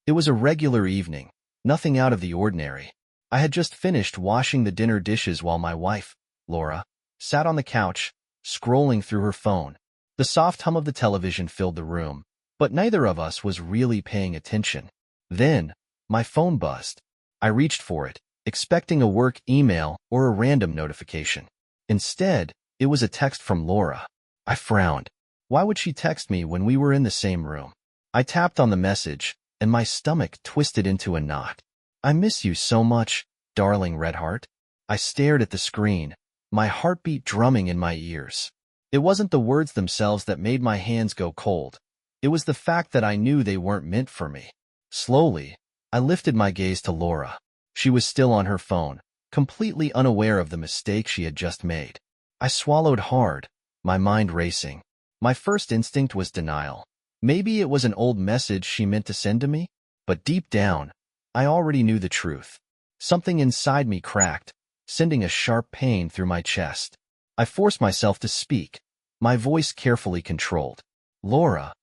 It was a regular evening, nothing out of the ordinary. I had just finished washing the dinner dishes while my wife, Laura, sat on the couch, scrolling through her phone. The soft hum of the television filled the room, but neither of us was really paying attention. Then, my phone buzzed. I reached for it, expecting a work email or a random notification. Instead, it was a text from Laura. I frowned. Why would she text me when we were in the same room? I tapped on the message, and my stomach twisted into a knot. I miss you so much, darling Redheart. I stared at the screen, my heartbeat drumming in my ears. It wasn't the words themselves that made my hands go cold. It was the fact that I knew they weren't meant for me. Slowly, I lifted my gaze to Laura. She was still on her phone, completely unaware of the mistake she had just made. I swallowed hard, my mind racing. My first instinct was denial. Maybe it was an old message she meant to send to me? But deep down, I already knew the truth. Something inside me cracked, sending a sharp pain through my chest. I forced myself to speak, my voice carefully controlled. Laura.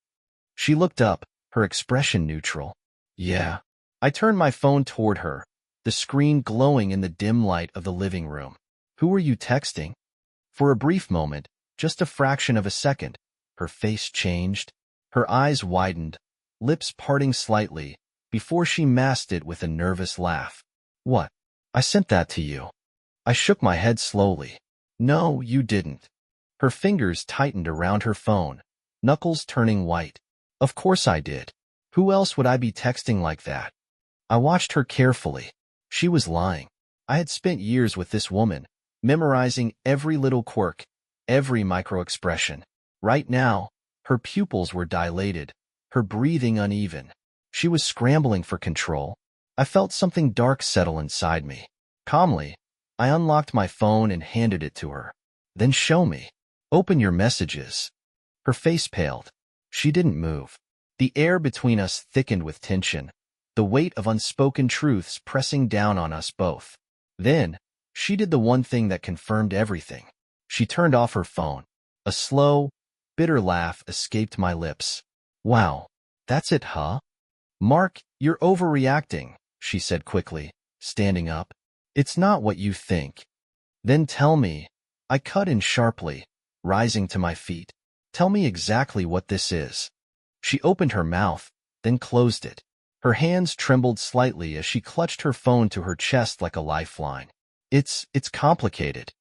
She looked up, her expression neutral. Yeah. I turned my phone toward her, the screen glowing in the dim light of the living room. Who were you texting? For a brief moment, just a fraction of a second, her face changed. Her eyes widened, lips parting slightly, before she masked it with a nervous laugh. What? I sent that to you. I shook my head slowly. No, you didn't. Her fingers tightened around her phone, knuckles turning white. Of course I did. Who else would I be texting like that? I watched her carefully. She was lying. I had spent years with this woman, memorizing every little quirk, every micro-expression. Right now, her pupils were dilated, her breathing uneven. She was scrambling for control. I felt something dark settle inside me. Calmly, I unlocked my phone and handed it to her. Then show me. Open your messages. Her face paled. She didn't move. The air between us thickened with tension, the weight of unspoken truths pressing down on us both. Then, she did the one thing that confirmed everything. She turned off her phone. A slow, bitter laugh escaped my lips. Wow, that's it, huh? Mark, you're overreacting, she said quickly, standing up. It's not what you think. Then tell me. I cut in sharply, rising to my feet. Tell me exactly what this is. She opened her mouth, then closed it. Her hands trembled slightly as she clutched her phone to her chest like a lifeline. It's complicated.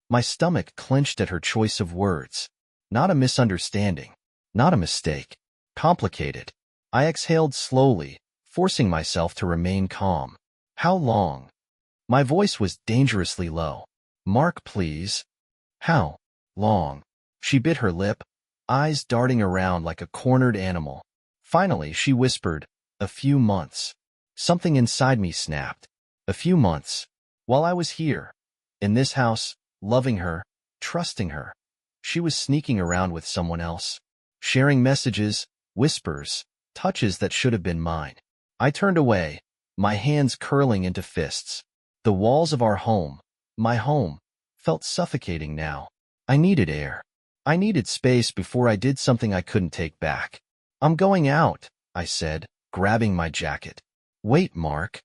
My stomach clenched at her choice of words. Not a misunderstanding. Not a mistake. Complicated. I exhaled slowly, forcing myself to remain calm. How long? My voice was dangerously low. Mark, please. How long? She bit her lip, eyes darting around like a cornered animal. Finally, she whispered, a few months. Something inside me snapped. A few months. While I was here, in this house, loving her, trusting her, she was sneaking around with someone else, sharing messages, whispers, touches that should have been mine. I turned away, my hands curling into fists. The walls of our home, my home, felt suffocating now. I needed air. I needed space before I did something I couldn't take back. I'm going out, I said, grabbing my jacket. Wait, Mark.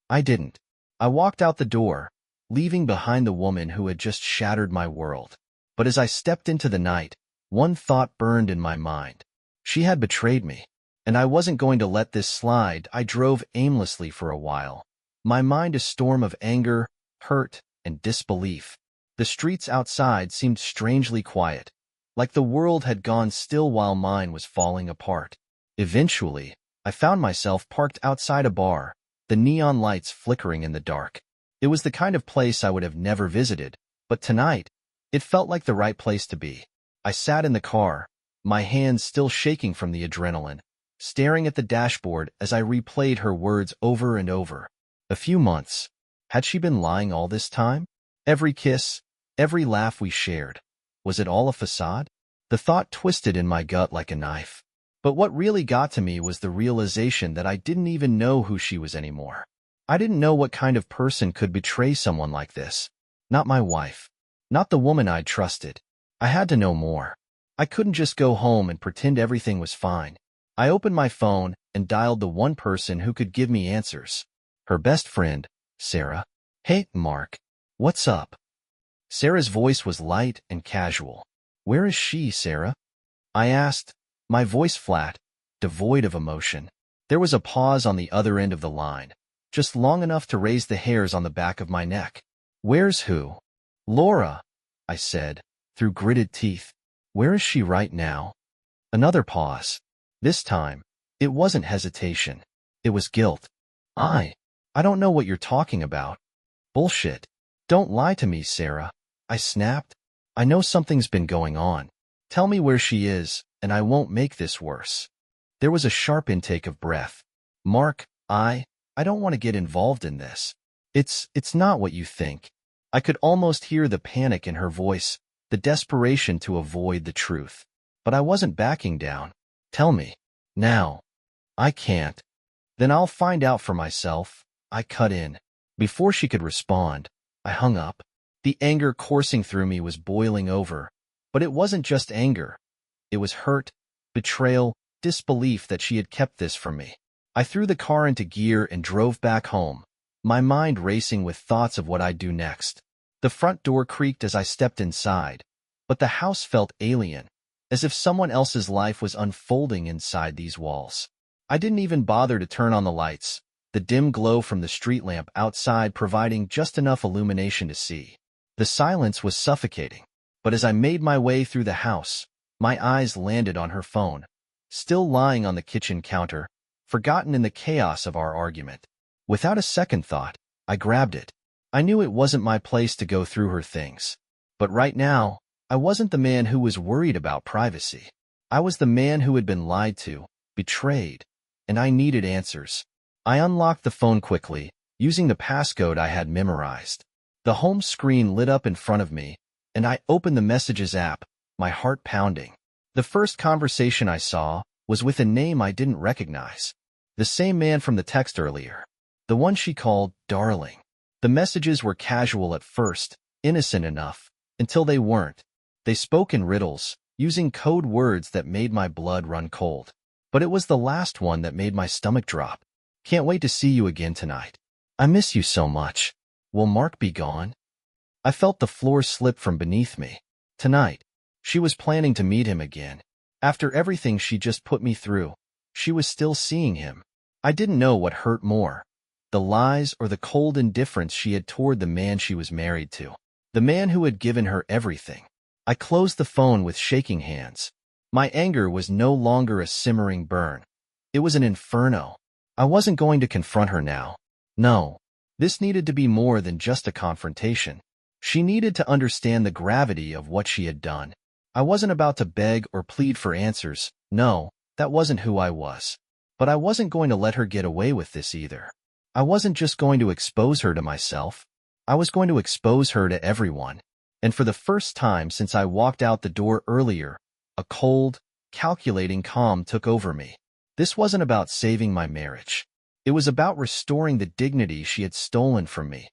I didn't. I walked out the door, leaving behind the woman who had just shattered my world. But as I stepped into the night, one thought burned in my mind. She had betrayed me, and I wasn't going to let this slide. I drove aimlessly for a while, my mind a storm of anger, hurt, and disbelief. The streets outside seemed strangely quiet, like the world had gone still while mine was falling apart. Eventually, I found myself parked outside a bar, the neon lights flickering in the dark. It was the kind of place I would have never visited, but tonight, it felt like the right place to be. I sat in the car, my hands still shaking from the adrenaline, staring at the dashboard as I replayed her words over and over. A few months. Had she been lying all this time? Every kiss, every laugh we shared. Was it all a facade? The thought twisted in my gut like a knife. But what really got to me was the realization that I didn't even know who she was anymore. I didn't know what kind of person could betray someone like this. Not my wife. Not the woman I'd trusted. I had to know more. I couldn't just go home and pretend everything was fine. I opened my phone and dialed the one person who could give me answers. Her best friend, Sarah. Hey, Mark. What's up? Sarah's voice was light and casual. Where is she, Sarah? I asked, my voice flat, devoid of emotion. There was a pause on the other end of the line, just long enough to raise the hairs on the back of my neck. Where's who? Laura, I said, through gritted teeth. Where is she right now? Another pause. This time, it wasn't hesitation. It was guilt. I don't know what you're talking about. Bullshit. Don't lie to me, Sarah. I snapped. I know something's been going on. Tell me where she is, and I won't make this worse. There was a sharp intake of breath. Mark, I don't want to get involved in this. It's not what you think. I could almost hear the panic in her voice, the desperation to avoid the truth. But I wasn't backing down. Tell me. Now. I can't. Then I'll find out for myself. I cut in. Before she could respond, I hung up. The anger coursing through me was boiling over. But it wasn't just anger. It was hurt, betrayal, disbelief that she had kept this from me. I threw the car into gear and drove back home, my mind racing with thoughts of what I'd do next. The front door creaked as I stepped inside, but the house felt alien, as if someone else's life was unfolding inside these walls. I didn't even bother to turn on the lights, the dim glow from the street lamp outside providing just enough illumination to see. The silence was suffocating, but as I made my way through the house, my eyes landed on her phone, still lying on the kitchen counter, forgotten in the chaos of our argument. Without a second thought, I grabbed it. I knew it wasn't my place to go through her things. But right now, I wasn't the man who was worried about privacy. I was the man who had been lied to, betrayed, and I needed answers. I unlocked the phone quickly, using the passcode I had memorized. The home screen lit up in front of me, and I opened the Messages app, my heart pounding. The first conversation I saw was with a name I didn't recognize. The same man from the text earlier. The one she called Darling. The messages were casual at first, innocent enough, until they weren't. They spoke in riddles, using code words that made my blood run cold. But it was the last one that made my stomach drop. Can't wait to see you again tonight. I miss you so much. Will Mark be gone? I felt the floor slip from beneath me. Tonight. She was planning to meet him again. After everything she just put me through, she was still seeing him. I didn't know what hurt more, the lies or the cold indifference she had toward the man she was married to, the man who had given her everything. I closed the phone with shaking hands. My anger was no longer a simmering burn. It was an inferno. I wasn't going to confront her now. No. This needed to be more than just a confrontation. She needed to understand the gravity of what she had done. I wasn't about to beg or plead for answers. No, that wasn't who I was. But I wasn't going to let her get away with this either. I wasn't just going to expose her to myself. I was going to expose her to everyone. And for the first time since I walked out the door earlier, a cold, calculating calm took over me. This wasn't about saving my marriage. It was about restoring the dignity she had stolen from me.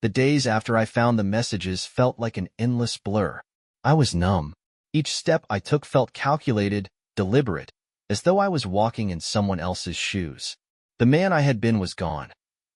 The days after I found the messages felt like an endless blur. I was numb. Each step I took felt calculated, deliberate, as though I was walking in someone else's shoes. The man I had been was gone,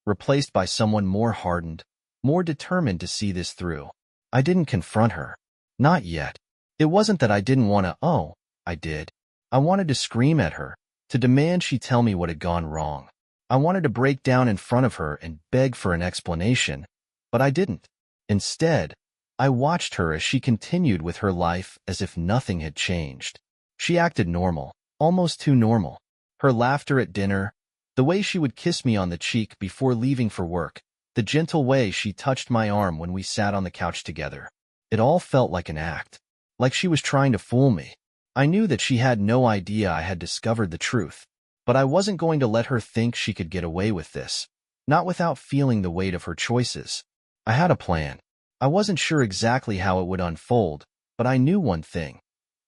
replaced by someone more hardened, more determined to see this through. I didn't confront her. Not yet. It wasn't that I didn't want to. I did. I wanted to scream at her, to demand she tell me what had gone wrong. I wanted to break down in front of her and beg for an explanation, but I didn't. Instead, I watched her as she continued with her life as if nothing had changed. She acted normal, almost too normal. Her laughter at dinner, the way she would kiss me on the cheek before leaving for work, the gentle way she touched my arm when we sat on the couch together. It all felt like an act, like she was trying to fool me. I knew that she had no idea I had discovered the truth, but I wasn't going to let her think she could get away with this, not without feeling the weight of her choices. I had a plan. I wasn't sure exactly how it would unfold, but I knew one thing.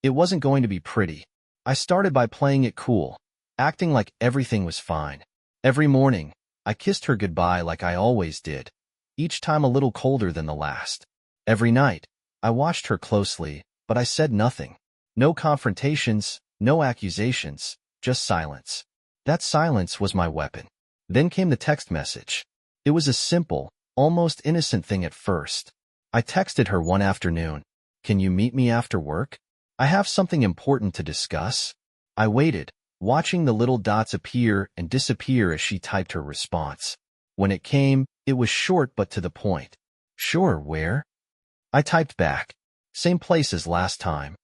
It wasn't going to be pretty. I started by playing it cool, acting like everything was fine. Every morning, I kissed her goodbye like I always did, each time a little colder than the last. Every night, I watched her closely, but I said nothing. No confrontations, no accusations, just silence. That silence was my weapon. Then came the text message. It was a simple, almost innocent thing at first. I texted her one afternoon. Can you meet me after work? I have something important to discuss. I waited, watching the little dots appear and disappear as she typed her response. When it came, it was short but to the point. Sure, where? I typed back. Same place as last time.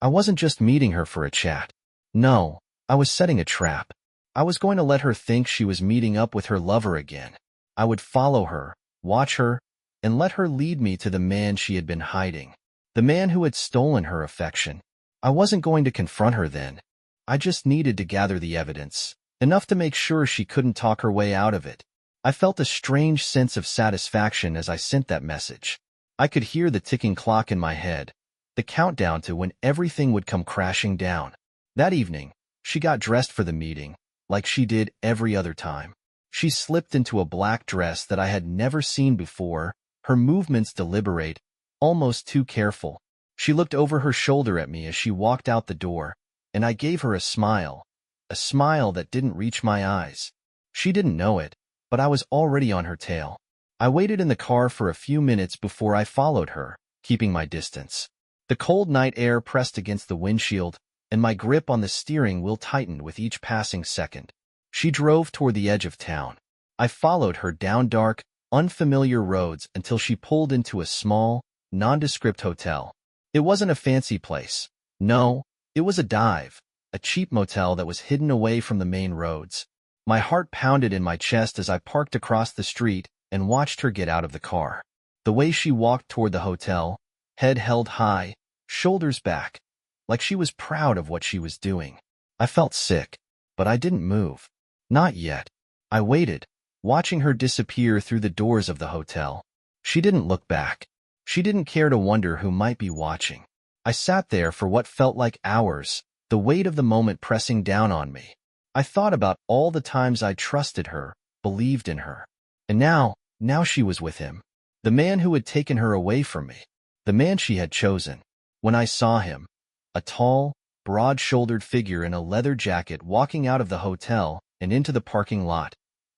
I wasn't just meeting her for a chat. No, I was setting a trap. I was going to let her think she was meeting up with her lover again. I would follow her, watch her, and let her lead me to the man she had been hiding. The man who had stolen her affection. I wasn't going to confront her then. I just needed to gather the evidence, enough to make sure she couldn't talk her way out of it. I felt a strange sense of satisfaction as I sent that message. I could hear the ticking clock in my head, the countdown to when everything would come crashing down. That evening, she got dressed for the meeting, like she did every other time. She slipped into a black dress that I had never seen before, her movements deliberate, almost too careful. She looked over her shoulder at me as she walked out the door, and I gave her a smile that didn't reach my eyes. She didn't know it, but I was already on her tail. I waited in the car for a few minutes before I followed her, keeping my distance. The cold night air pressed against the windshield, and my grip on the steering wheel tightened with each passing second. She drove toward the edge of town. I followed her down dark, unfamiliar roads until she pulled into a small, nondescript hotel. It wasn't a fancy place. No, it was a dive, a cheap motel that was hidden away from the main roads. My heart pounded in my chest as I parked across the street and watched her get out of the car. The way she walked toward the hotel, head held high, shoulders back, like she was proud of what she was doing. I felt sick, but I didn't move. Not yet. I waited, watching her disappear through the doors of the hotel. She didn't look back. She didn't care to wonder who might be watching. I sat there for what felt like hours, the weight of the moment pressing down on me. I thought about all the times I trusted her, believed in her. And now she was with him. The man who had taken her away from me. The man she had chosen. When I saw him, a tall, broad-shouldered figure in a leather jacket walking out of the hotel and into the parking lot,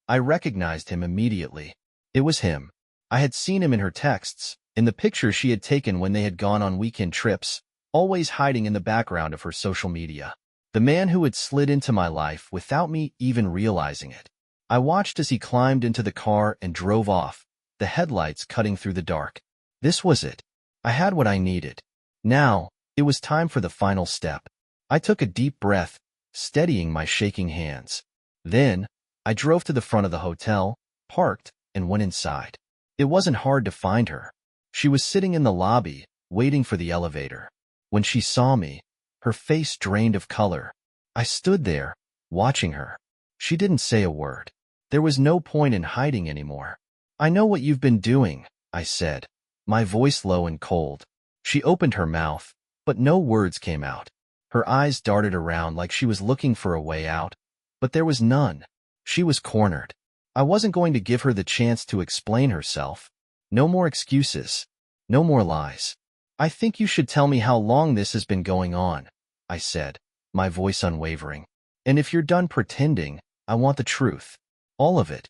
I recognized him immediately. It was him. I had seen him in her texts, in the pictures she had taken when they had gone on weekend trips, always hiding in the background of her social media. The man who had slid into my life without me even realizing it. I watched as he climbed into the car and drove off, the headlights cutting through the dark. This was it. I had what I needed. Now, it was time for the final step. I took a deep breath, steadying my shaking hands. Then, I drove to the front of the hotel, parked, and went inside. It wasn't hard to find her. She was sitting in the lobby, waiting for the elevator. When she saw me, her face drained of color. I stood there, watching her. She didn't say a word. There was no point in hiding anymore. I know what you've been doing, I said, my voice low and cold. She opened her mouth, but no words came out. Her eyes darted around like she was looking for a way out, but there was none. She was cornered. I wasn't going to give her the chance to explain herself. No more excuses. No more lies. I think you should tell me how long this has been going on, I said, my voice unwavering. And if you're done pretending, I want the truth. All of it.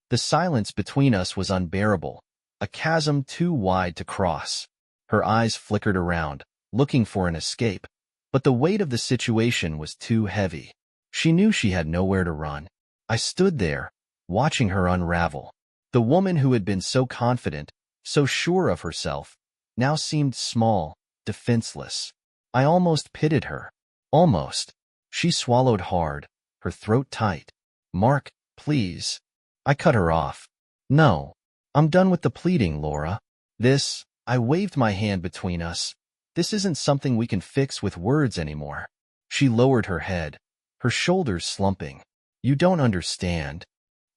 The silence between us was unbearable, a chasm too wide to cross. Her eyes flickered around, looking for an escape, but the weight of the situation was too heavy. She knew she had nowhere to run. I stood there, watching her unravel. The woman who had been so confident, so sure of herself, now seemed small, defenseless. I almost pitied her. Almost. She swallowed hard, her throat tight. Mark, please. I cut her off. No. I'm done with the pleading, Laura. I waved my hand between us. This isn't something we can fix with words anymore. She lowered her head, her shoulders slumping. You don't understand.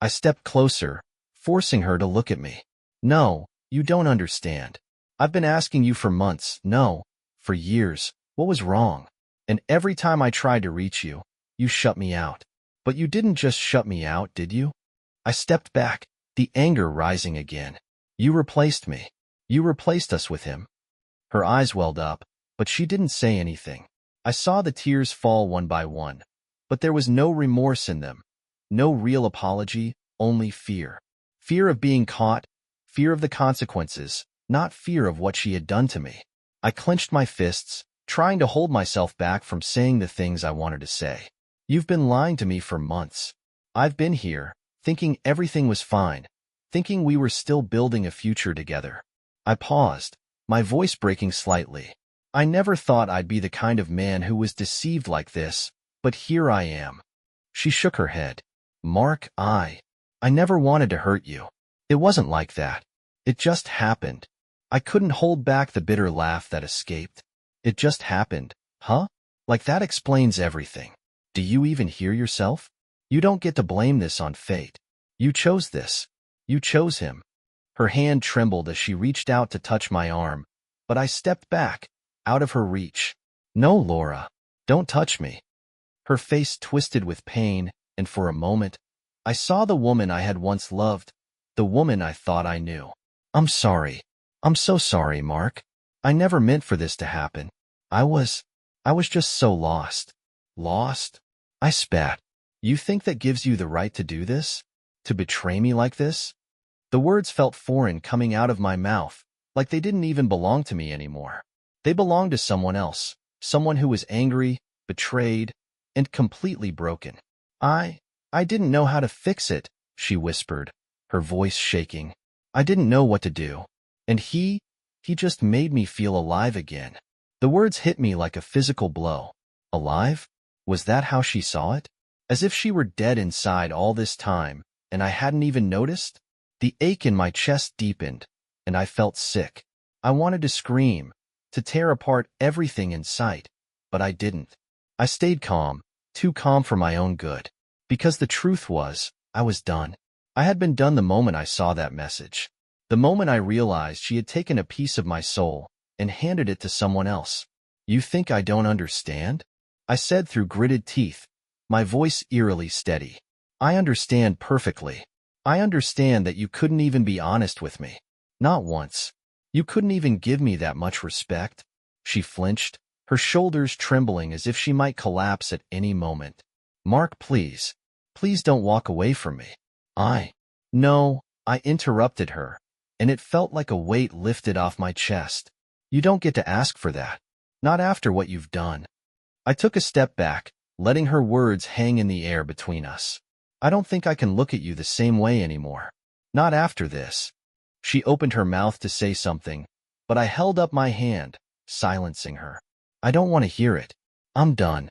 I stepped closer, forcing her to look at me. No, you don't understand. I've been asking you for months, no, for years, what was wrong? And every time I tried to reach you, you shut me out. But you didn't just shut me out, did you? I stepped back, the anger rising again. You replaced me. You replaced us with him. Her eyes welled up, but she didn't say anything. I saw the tears fall one by one. but there was no remorse in them. No real apology, only fear. Fear of being caught, fear of the consequences, not fear of what she had done to me. I clenched my fists, trying to hold myself back from saying the things I wanted to say. You've been lying to me for months. I've been here, thinking everything was fine, thinking we were still building a future together. I paused, my voice breaking slightly. I never thought I'd be the kind of man who was deceived like this, but here I am. She shook her head. Mark, I never wanted to hurt you. It wasn't like that. It just happened. I couldn't hold back the bitter laugh that escaped. It just happened, huh? Like that explains everything. Do you even hear yourself? You don't get to blame this on fate. You chose this. You chose him. Her hand trembled as she reached out to touch my arm, but I stepped back, out of her reach. No, Laura, don't touch me. Her face twisted with pain, and for a moment, I saw the woman I had once loved, the woman I thought I knew. I'm sorry. I'm so sorry, Mark. I never meant for this to happen. I was just so lost. Lost? I spat. You think that gives you the right to do this? To betray me like this? The words felt foreign coming out of my mouth, like they didn't even belong to me anymore. They belonged to someone else, someone who was angry, betrayed, and completely broken. I didn't know how to fix it, she whispered, her voice shaking. I didn't know what to do. And he just made me feel alive again. The words hit me like a physical blow. Alive? Was that how she saw it? As if she were dead inside all this time, and I hadn't even noticed? The ache in my chest deepened, and I felt sick. I wanted to scream, to tear apart everything in sight, but I didn't. I stayed calm, too calm for my own good. Because the truth was, I was done. I had been done the moment I saw that message. The moment I realized she had taken a piece of my soul and handed it to someone else. You think I don't understand? I said through gritted teeth, my voice eerily steady. I understand perfectly. I understand that you couldn't even be honest with me. Not once. You couldn't even give me that much respect. She flinched, her shoulders trembling as if she might collapse at any moment. Mark, please. Please don't walk away from me. No, I interrupted her, and it felt like a weight lifted off my chest. You don't get to ask for that. Not after what you've done. I took a step back, letting her words hang in the air between us. I don't think I can look at you the same way anymore. Not after this. She opened her mouth to say something, but I held up my hand, silencing her. I don't want to hear it. I'm done.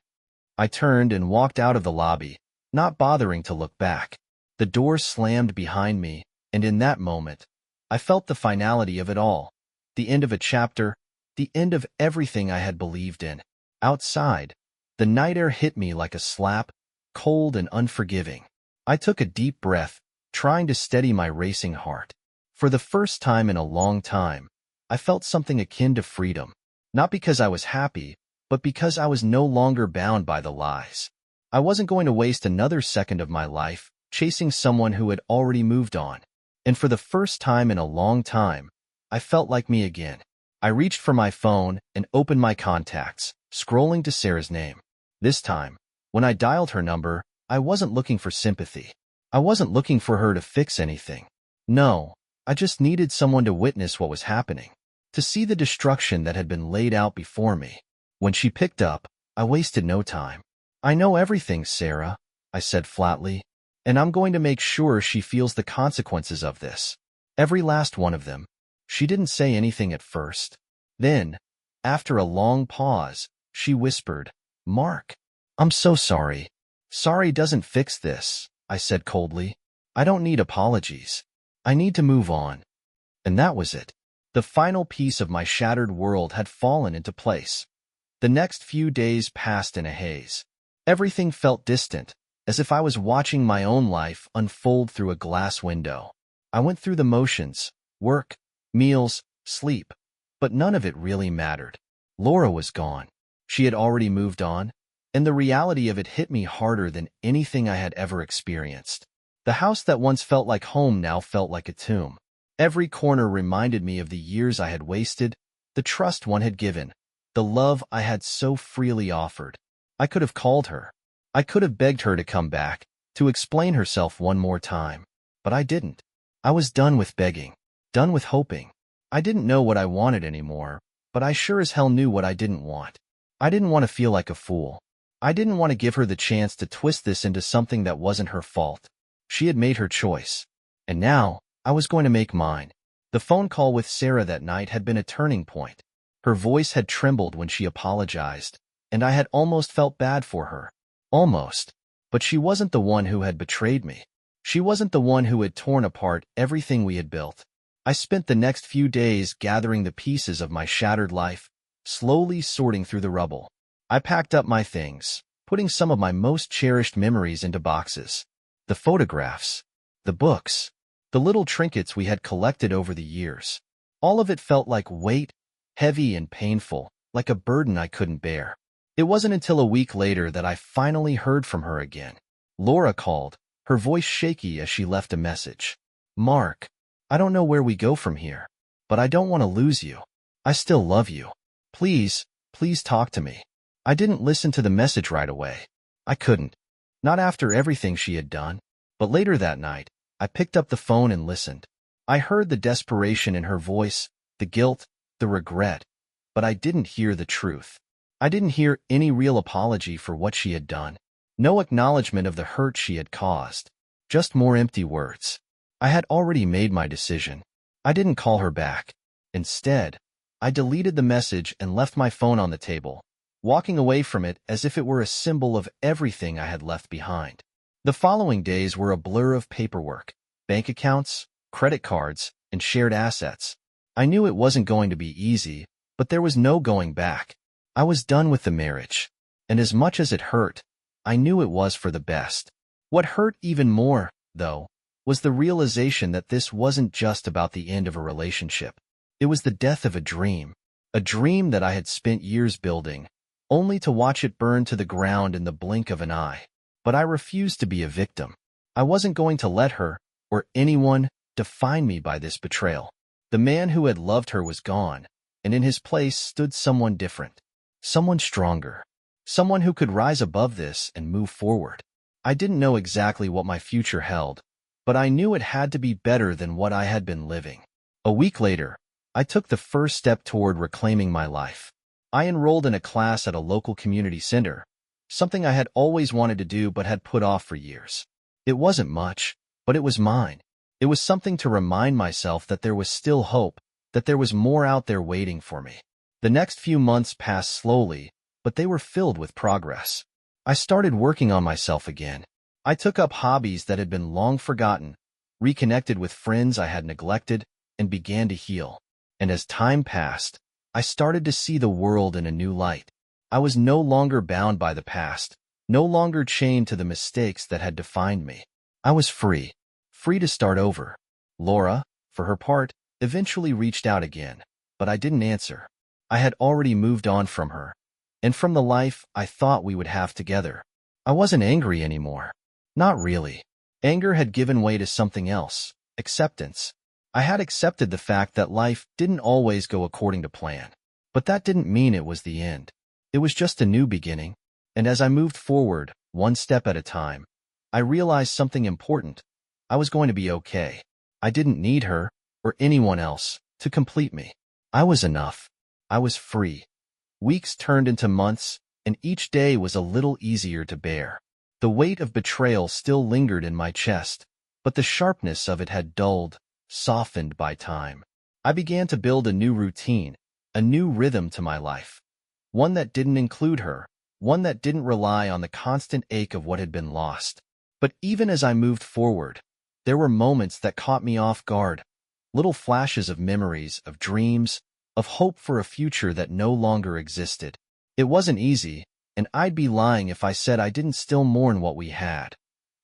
I turned and walked out of the lobby, not bothering to look back. The door slammed behind me, and in that moment, I felt the finality of it all. The end of a chapter, the end of everything I had believed in. Outside, the night air hit me like a slap, cold and unforgiving. I took a deep breath, trying to steady my racing heart. For the first time in a long time, I felt something akin to freedom. Not because I was happy, but because I was no longer bound by the lies. I wasn't going to waste another second of my life chasing someone who had already moved on. And for the first time in a long time, I felt like me again. I reached for my phone and opened my contacts, scrolling to Sarah's name. This time, when I dialed her number, I wasn't looking for sympathy. I wasn't looking for her to fix anything. No, I just needed someone to witness what was happening, to see the destruction that had been laid out before me. When she picked up, I wasted no time. I know everything, Sarah, I said flatly, and I'm going to make sure she feels the consequences of this. Every last one of them. She didn't say anything at first. Then, after a long pause, she whispered, Mark, I'm so sorry. Sorry doesn't fix this, I said coldly. I don't need apologies. I need to move on. And that was it. The final piece of my shattered world had fallen into place. The next few days passed in a haze. Everything felt distant, as if I was watching my own life unfold through a glass window. I went through the motions, work, meals, sleep, but none of it really mattered. Laura was gone. She had already moved on, and the reality of it hit me harder than anything I had ever experienced. The house that once felt like home now felt like a tomb. Every corner reminded me of the years I had wasted, the trust one had given, the love I had so freely offered. I could have called her. I could have begged her to come back, to explain herself one more time. But I didn't. I was done with begging, done with hoping. I didn't know what I wanted anymore, but I sure as hell knew what I didn't want. I didn't want to feel like a fool. I didn't want to give her the chance to twist this into something that wasn't her fault. She had made her choice. And now, I was going to make mine. The phone call with Sarah that night had been a turning point. Her voice had trembled when she apologized, and I had almost felt bad for her. Almost. But she wasn't the one who had betrayed me. She wasn't the one who had torn apart everything we had built. I spent the next few days gathering the pieces of my shattered life, slowly sorting through the rubble. I packed up my things, putting some of my most cherished memories into boxes. The photographs, the books, the little trinkets we had collected over the years. All of it felt like weight, heavy and painful, like a burden I couldn't bear. It wasn't until a week later that I finally heard from her again. Laura called, her voice shaky as she left a message. "Mark, I don't know where we go from here, but I don't want to lose you. I still love you. Please, please talk to me." I didn't listen to the message right away. I couldn't. Not after everything she had done. But later that night, I picked up the phone and listened. I heard the desperation in her voice, the guilt, the regret, but I didn't hear the truth. I didn't hear any real apology for what she had done. No acknowledgement of the hurt she had caused. Just more empty words. I had already made my decision. I didn't call her back. Instead, I deleted the message and left my phone on the table, walking away from it as if it were a symbol of everything I had left behind. The following days were a blur of paperwork, bank accounts, credit cards, and shared assets. I knew it wasn't going to be easy, but there was no going back. I was done with the marriage, and as much as it hurt, I knew it was for the best. What hurt even more, though, was the realization that this wasn't just about the end of a relationship. It was the death of a dream that I had spent years building, only to watch it burn to the ground in the blink of an eye. But I refused to be a victim. I wasn't going to let her, or anyone, define me by this betrayal. The man who had loved her was gone, and in his place stood someone different. Someone stronger. Someone who could rise above this and move forward. I didn't know exactly what my future held, but I knew it had to be better than what I had been living. A week later, I took the first step toward reclaiming my life. I enrolled in a class at a local community center, something I had always wanted to do but had put off for years. It wasn't much, but it was mine. It was something to remind myself that there was still hope, that there was more out there waiting for me. The next few months passed slowly, but they were filled with progress. I started working on myself again. I took up hobbies that had been long forgotten, reconnected with friends I had neglected, and began to heal. And as time passed, I started to see the world in a new light. I was no longer bound by the past, no longer chained to the mistakes that had defined me. I was free to start over. Laura, for her part, eventually reached out again, but I didn't answer. I had already moved on from her, and from the life I thought we would have together. I wasn't angry anymore. Not really. Anger had given way to something else, acceptance. I had accepted the fact that life didn't always go according to plan. But that didn't mean it was the end. It was just a new beginning. And as I moved forward, one step at a time, I realized something important. I was going to be okay. I didn't need her, or anyone else, to complete me. I was enough. I was free. Weeks turned into months, and each day was a little easier to bear. The weight of betrayal still lingered in my chest, but the sharpness of it had dulled, softened by time. I began to build a new routine, a new rhythm to my life. One that didn't include her, one that didn't rely on the constant ache of what had been lost. But even as I moved forward, there were moments that caught me off guard, little flashes of memories, of dreams, of hope for a future that no longer existed. It wasn't easy, and I'd be lying if I said I didn't still mourn what we had,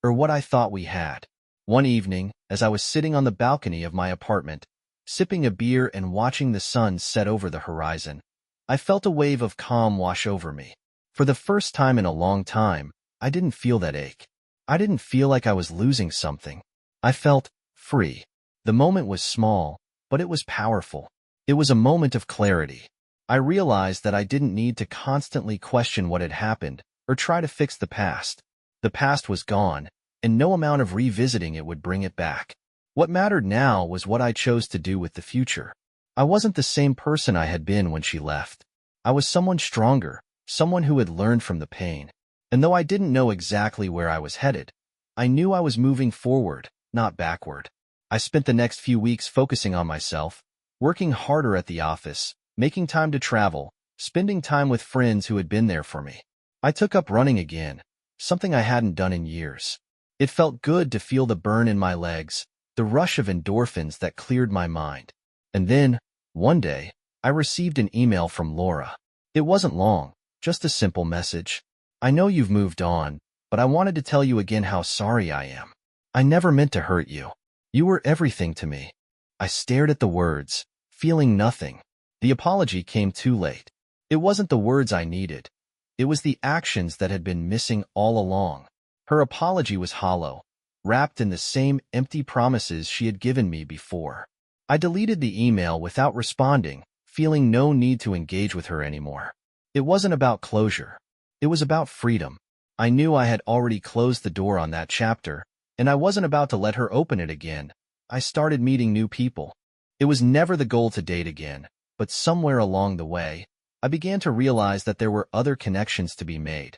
or what I thought we had. One evening, as I was sitting on the balcony of my apartment, sipping a beer and watching the sun set over the horizon, I felt a wave of calm wash over me. For the first time in a long time, I didn't feel that ache. I didn't feel like I was losing something. I felt free. The moment was small, but it was powerful. It was a moment of clarity. I realized that I didn't need to constantly question what had happened, or try to fix the past. The past was gone, and no amount of revisiting it would bring it back. What mattered now was what I chose to do with the future. I wasn't the same person I had been when she left. I was someone stronger, someone who had learned from the pain. And though I didn't know exactly where I was headed, I knew I was moving forward, not backward. I spent the next few weeks focusing on myself, working harder at the office, making time to travel, spending time with friends who had been there for me. I took up running again, something I hadn't done in years. It felt good to feel the burn in my legs, the rush of endorphins that cleared my mind. And then, one day, I received an email from Laura. It wasn't long, just a simple message. I know you've moved on, but I wanted to tell you again how sorry I am. I never meant to hurt you. You were everything to me. I stared at the words, feeling nothing. The apology came too late. It wasn't the words I needed. It was the actions that had been missing all along. Her apology was hollow, wrapped in the same empty promises she had given me before. I deleted the email without responding, feeling no need to engage with her anymore. It wasn't about closure. It was about freedom. I knew I had already closed the door on that chapter, and I wasn't about to let her open it again. I started meeting new people. It was never the goal to date again, but somewhere along the way, I began to realize that there were other connections to be made.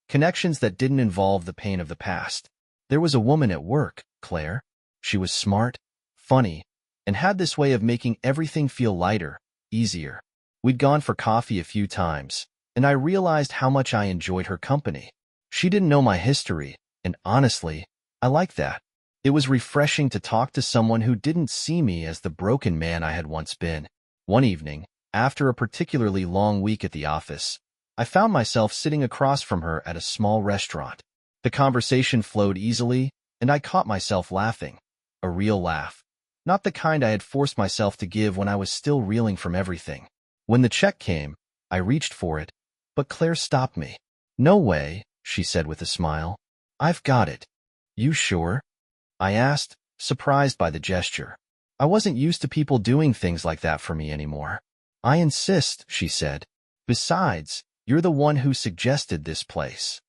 Connections that didn't involve the pain of the past. There was a woman at work, Claire. She was smart, funny, and had this way of making everything feel lighter, easier. We'd gone for coffee a few times, and I realized how much I enjoyed her company. She didn't know my history, and honestly, I liked that. It was refreshing to talk to someone who didn't see me as the broken man I had once been. One evening, after a particularly long week at the office, I found myself sitting across from her at a small restaurant. The conversation flowed easily, and I caught myself laughing. A real laugh. Not the kind I had forced myself to give when I was still reeling from everything. When the check came, I reached for it, but Claire stopped me. "No way," she said with a smile. "I've got it." "You sure?" I asked, surprised by the gesture. I wasn't used to people doing things like that for me anymore. "I insist," she said. "Besides, you're the one who suggested this place."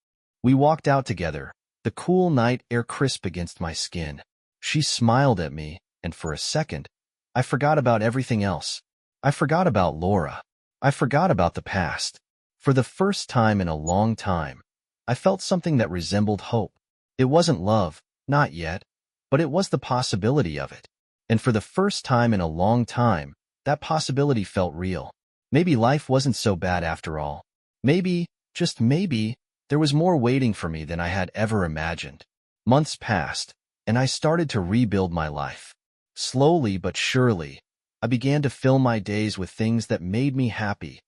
We walked out together, the cool night air crisp against my skin. She smiled at me, and for a second, I forgot about everything else. I forgot about Laura. I forgot about the past. For the first time in a long time, I felt something that resembled hope. It wasn't love, not yet, but it was the possibility of it. And for the first time in a long time, that possibility felt real. Maybe life wasn't so bad after all. Maybe, just maybe, there was more waiting for me than I had ever imagined. Months passed, and I started to rebuild my life. Slowly but surely, I began to fill my days with things that made me happy.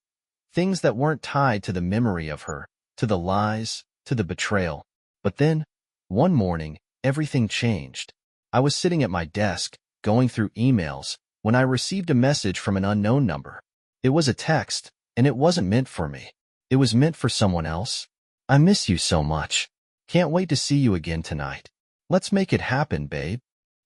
Things that weren't tied to the memory of her, to the lies, to the betrayal. But then, one morning, everything changed. I was sitting at my desk, going through emails, when I received a message from an unknown number. It was a text, and it wasn't meant for me. It was meant for someone else. "I miss you so much. Can't wait to see you again tonight. Let's make it happen, babe."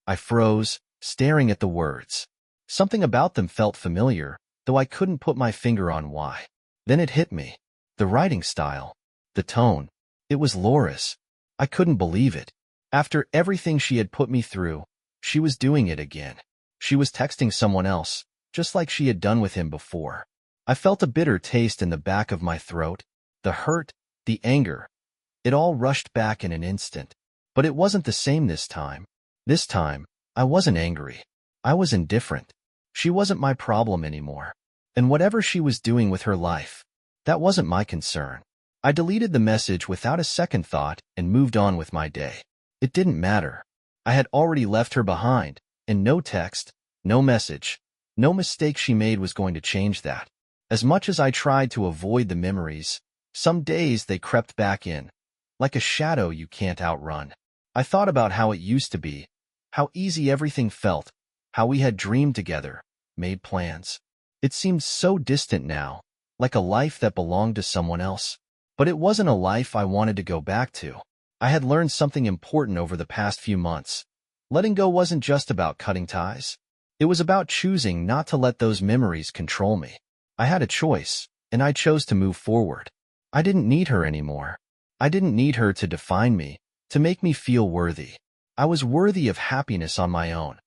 I froze, staring at the words. Something about them felt familiar, though I couldn't put my finger on why. Then it hit me. The writing style. The tone. It was Laura's. I couldn't believe it. After everything she had put me through, she was doing it again. She was texting someone else, just like she had done with him before. I felt a bitter taste in the back of my throat. The hurt, the anger. It all rushed back in an instant. But it wasn't the same this time. This time, I wasn't angry. I was indifferent. She wasn't my problem anymore. And whatever she was doing with her life, that wasn't my concern. I deleted the message without a second thought and moved on with my day. It didn't matter. I had already left her behind, and no text, no message, no mistake she made was going to change that. As much as I tried to avoid the memories, some days they crept back in, like a shadow you can't outrun. I thought about how it used to be, how easy everything felt, how we had dreamed together, made plans. It seemed so distant now, like a life that belonged to someone else. But it wasn't a life I wanted to go back to. I had learned something important over the past few months. Letting go wasn't just about cutting ties. It was about choosing not to let those memories control me. I had a choice, and I chose to move forward. I didn't need her anymore. I didn't need her to define me, to make me feel worthy. I was worthy of happiness on my own.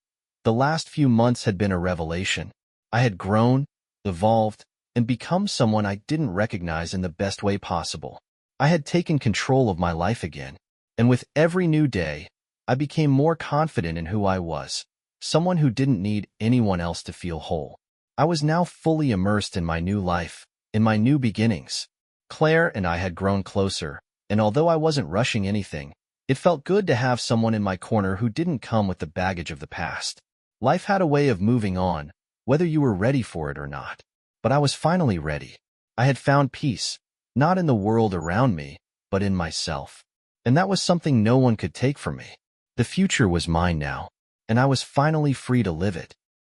The last few months had been a revelation. I had grown, evolved, and become someone I didn't recognize in the best way possible. I had taken control of my life again, and with every new day, I became more confident in who I was, someone who didn't need anyone else to feel whole. I was now fully immersed in my new life, in my new beginnings. Claire and I had grown closer, and although I wasn't rushing anything, it felt good to have someone in my corner who didn't come with the baggage of the past. Life had a way of moving on, whether you were ready for it or not. But I was finally ready. I had found peace, not in the world around me, but in myself. And that was something no one could take from me. The future was mine now, and I was finally free to live it.